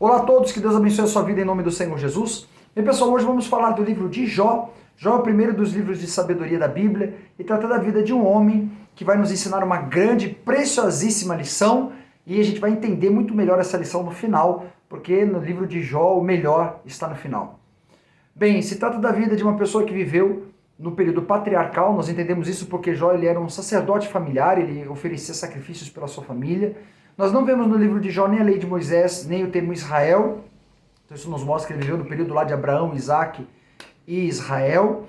Olá a todos, que Deus abençoe a sua vida em nome do Senhor Jesus. Bem, pessoal, hoje vamos falar do livro de Jó. Jó é o primeiro dos livros de sabedoria da Bíblia e trata da vida de um homem que vai nos ensinar uma grande, preciosíssima lição, e a gente vai entender muito melhor essa lição no final, porque no livro de Jó o melhor está no final. Bem, se trata da vida de uma pessoa que viveu no período patriarcal. Nós entendemos isso porque Jó ele era um sacerdote familiar, ele oferecia sacrifícios pela sua família. Nós não vemos no livro de Jó nem a lei de Moisés, nem o termo Israel. Então isso nos mostra que ele viveu no período lá de Abraão, Isaac e Israel.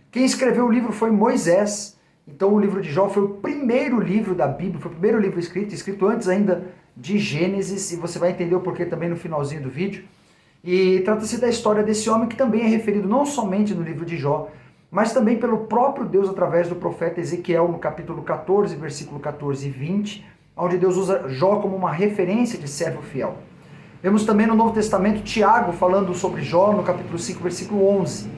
Quem escreveu o livro foi Moisés. Então o livro de Jó foi o primeiro livro da Bíblia, foi o primeiro livro escrito antes ainda de Gênesis, e você vai entender o porquê também no finalzinho do vídeo. E trata-se da história desse homem que também é referido não somente no livro de Jó, mas também pelo próprio Deus através do profeta Ezequiel, no capítulo 14, versículo 14 e 20, onde Deus usa Jó como uma referência de servo fiel. Vemos também no Novo Testamento Tiago falando sobre Jó, no capítulo 5, versículo 11.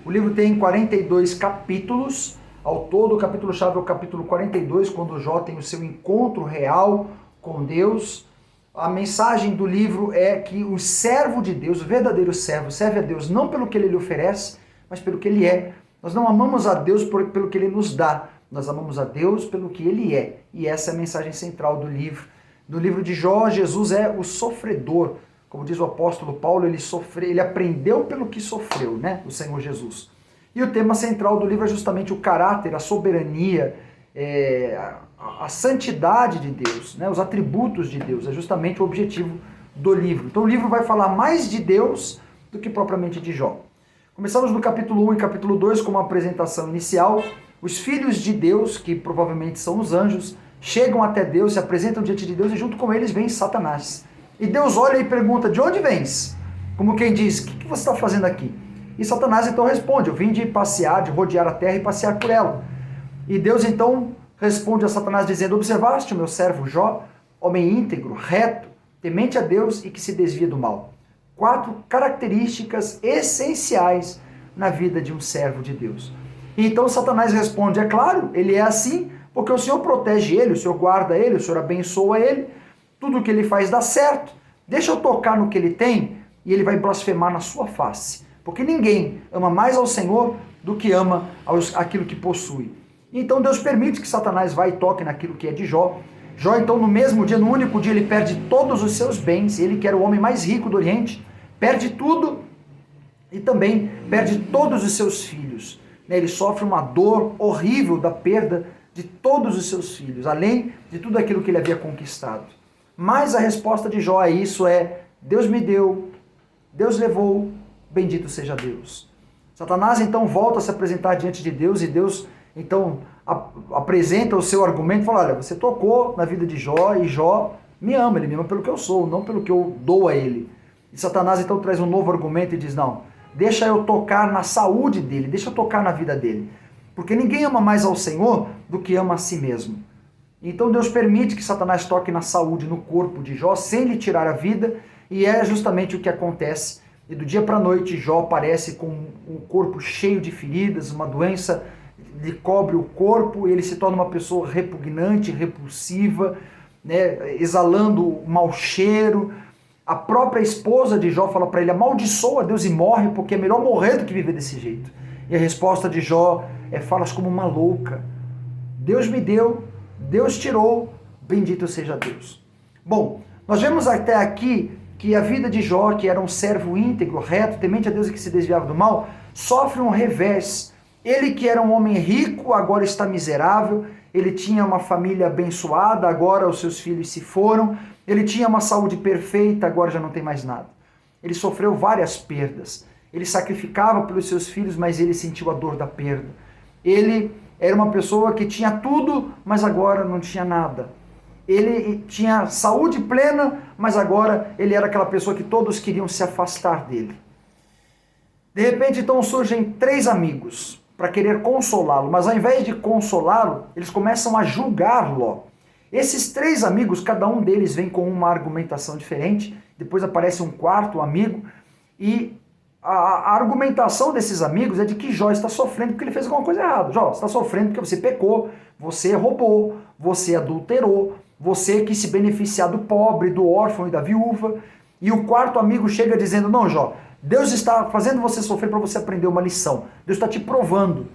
O livro tem 42 capítulos, ao todo o capítulo-chave é o capítulo 42, quando Jó tem o seu encontro real com Deus. A mensagem do livro é que o servo de Deus, o verdadeiro servo, serve a Deus não pelo que ele lhe oferece, mas pelo que ele é. Nós não amamos a Deus pelo que ele nos dá, nós amamos a Deus pelo que ele é. E essa é a mensagem central do livro. No livro de Jó, Jesus é o sofredor. Como diz o apóstolo Paulo, ele aprendeu pelo que sofreu, né? O Senhor Jesus. E o tema central do livro é justamente o caráter, a soberania, a santidade de Deus, né? Os atributos de Deus. É justamente o objetivo do livro. Então o livro vai falar mais de Deus do que propriamente de Jó. Começamos no capítulo 1 e capítulo 2 com uma apresentação inicial. Os filhos de Deus, que provavelmente são os anjos, chegam até Deus, se apresentam diante de Deus e junto com eles vem Satanás. E Deus olha e pergunta: de onde vens? Como quem diz: o que você está fazendo aqui? E Satanás então responde: eu vim de passear, de rodear a terra e passear por ela. E Deus então responde a Satanás dizendo: observaste o meu servo Jó, homem íntegro, reto, temente a Deus e que se desvia do mal. 4 características essenciais na vida de um servo de Deus. E então Satanás responde: é claro, ele é assim, porque o Senhor protege ele, o Senhor guarda ele, o Senhor abençoa ele, tudo o que ele faz dá certo, deixa eu tocar no que ele tem e ele vai blasfemar na sua face. Porque ninguém ama mais ao Senhor do que ama aquilo que possui. Então Deus permite que Satanás vá e toque naquilo que é de Jó. Jó então no mesmo dia, no único dia, ele perde todos os seus bens, ele que era o homem mais rico do Oriente, perde tudo e também perde todos os seus filhos. Ele sofre uma dor horrível da perda de todos os seus filhos, além de tudo aquilo que ele havia conquistado. Mas a resposta de Jó a isso é: Deus me deu, Deus levou, bendito seja Deus. Satanás então volta a se apresentar diante de Deus e Deus então apresenta o seu argumento e fala: olha, você tocou na vida de Jó e Jó me ama, ele me ama pelo que eu sou, não pelo que eu dou a ele. E Satanás então traz um novo argumento e diz: não, deixa eu tocar na saúde dele, deixa eu tocar na vida dele. Porque ninguém ama mais ao Senhor do que ama a si mesmo. Então Deus permite que Satanás toque na saúde, no corpo de Jó, sem lhe tirar a vida, e é justamente o que acontece. E do dia para a noite Jó aparece com um corpo cheio de feridas, uma doença lhe cobre o corpo, e ele se torna uma pessoa repugnante, repulsiva, né, exalando mau cheiro. A própria esposa de Jó fala para ele: amaldiçoa Deus e morre, porque é melhor morrer do que viver desse jeito. E a resposta de Jó é: falas como uma louca. Deus me deu, Deus tirou, bendito seja Deus. Bom, nós vemos até aqui que a vida de Jó, que era um servo íntegro, reto, temente a Deus e que se desviava do mal, sofre um revés. Ele que era um homem rico, agora está miserável. Ele tinha uma família abençoada, agora os seus filhos se foram. Ele tinha uma saúde perfeita, agora já não tem mais nada. Ele sofreu várias perdas. Ele sacrificava pelos seus filhos, mas ele sentiu a dor da perda. Ele era uma pessoa que tinha tudo, mas agora não tinha nada. Ele tinha saúde plena, mas agora ele era aquela pessoa que todos queriam se afastar dele. De repente, então, surgem 3 amigos para querer consolá-lo, mas ao invés de consolá-lo, eles começam a julgá-lo. Esses 3 amigos, cada um deles vem com uma argumentação diferente. Depois aparece um 4º amigo e a argumentação desses amigos é de que Jó está sofrendo porque ele fez alguma coisa errada. Jó, você está sofrendo porque você pecou, você roubou, você adulterou, você quis se beneficiar do pobre, do órfão e da viúva. E o quarto amigo chega dizendo, não, Jó, Deus está fazendo você sofrer para você aprender uma lição. Deus está te provando.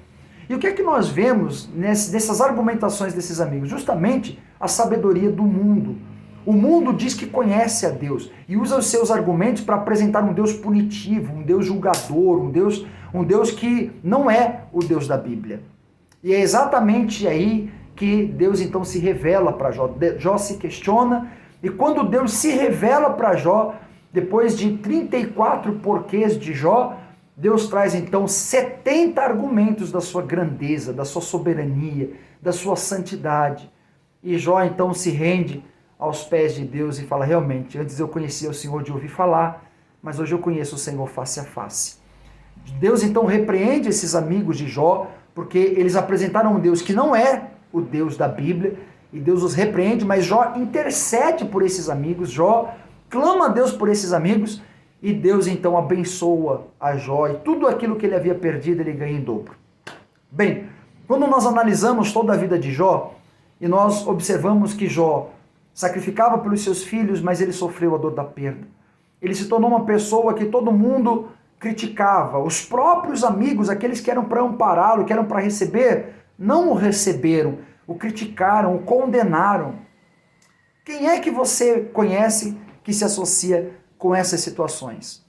E o que é que nós vemos nessas argumentações desses amigos? Justamente a sabedoria do mundo. O mundo diz que conhece a Deus e usa os seus argumentos para apresentar um Deus punitivo, um Deus julgador, um Deus que não é o Deus da Bíblia. E é exatamente aí que Deus então se revela para Jó. Jó se questiona, e quando Deus se revela para Jó, depois de 34 porquês de Jó, Deus traz então 70 argumentos da sua grandeza, da sua soberania, da sua santidade. E Jó então se rende aos pés de Deus e fala, realmente, antes eu conhecia o Senhor de ouvir falar, mas hoje eu conheço o Senhor face a face. Deus então repreende esses amigos de Jó, porque eles apresentaram um Deus que não é o Deus da Bíblia, e Deus os repreende, mas Jó intercede por esses amigos, Jó clama a Deus por esses amigos, e Deus então abençoa a Jó, e tudo aquilo que ele havia perdido ele ganha em dobro. Bem, quando nós analisamos toda a vida de Jó, e nós observamos que Jó sacrificava pelos seus filhos, mas ele sofreu a dor da perda. Ele se tornou uma pessoa que todo mundo criticava. Os próprios amigos, aqueles que eram para ampará-lo, que eram para receber, não o receberam, o criticaram, o condenaram. Quem é que você conhece que se associa com essas situações?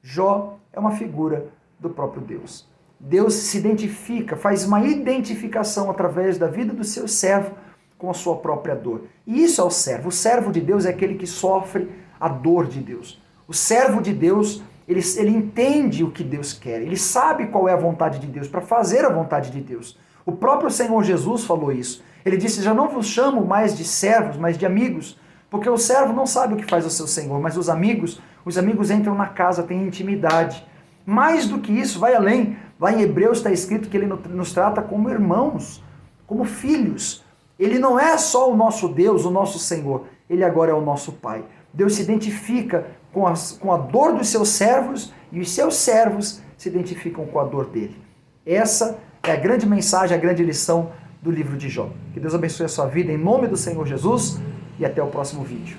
Jó é uma figura do próprio Deus. Deus se identifica, faz uma identificação através da vida do seu servo com a sua própria dor. E isso é o servo. O servo de Deus é aquele que sofre a dor de Deus. O servo de Deus, ele entende o que Deus quer. Ele sabe qual é a vontade de Deus para fazer a vontade de Deus. O próprio Senhor Jesus falou isso. Ele disse, já não vos chamo mais de servos, mas de amigos. Porque o servo não sabe o que faz o seu Senhor, mas os amigos entram na casa, têm intimidade. Mais do que isso, vai além. Lá em Hebreus está escrito que ele nos trata como irmãos, como filhos. Ele não é só o nosso Deus, o nosso Senhor, ele agora é o nosso Pai. Deus se identifica com a dor dos seus servos e os seus servos se identificam com a dor dele. Essa é a grande mensagem, a grande lição do livro de Jó. Que Deus abençoe a sua vida em nome do Senhor Jesus e até o próximo vídeo.